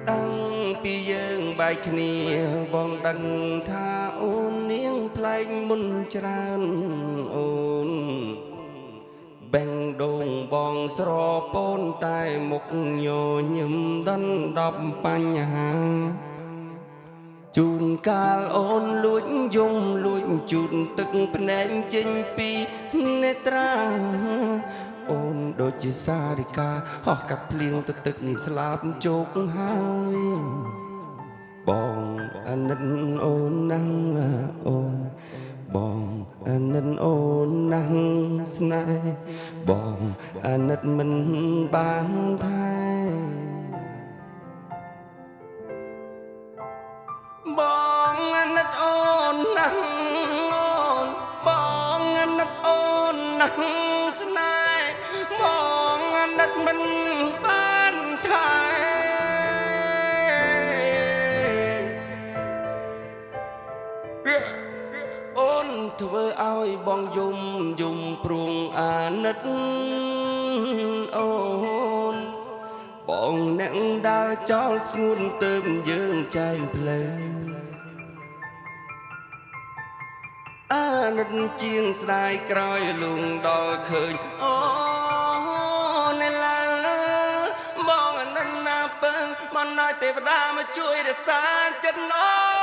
តាំងពីយើងបែកគ្នាបងដឹងថាអូននាងប្លែកមុនច្រើនអូនបែងដូងបងស្រពូនតែមុខញញឹមដណ្ដប់បញ្ហាជួនកាលអូនលួចយំលួចជូតទឹកភ្នែកចេញពីនេត្រាអូនដូចជាសារិកាហោះកាត់ភ្លៀងទៅទឹកស្លាប់ជោគហើយបងអាណិតអូនណាស់អូនបងអាណិតអូនណាស់ស្នេហ៍បងអាណិតមិនបានថែបងអាណិតអូនណាស់អូនបងអាណិតអូនណាស់ស្នេហ៍បងអាណិតមិនបានថែអូនធ្វើឲ្យបងយំព្រួងអាណិតអូនបងអ្នកដើរចោលស្ងួនទៅយើងចែងផ្លូវអាណិតជាងស្ដាយក្រោយលងដល់ឃើញអូនឡើបងអាណិតណាពើមិនឲ្យទេវតាមកជួយរក្សាចិត្តអូ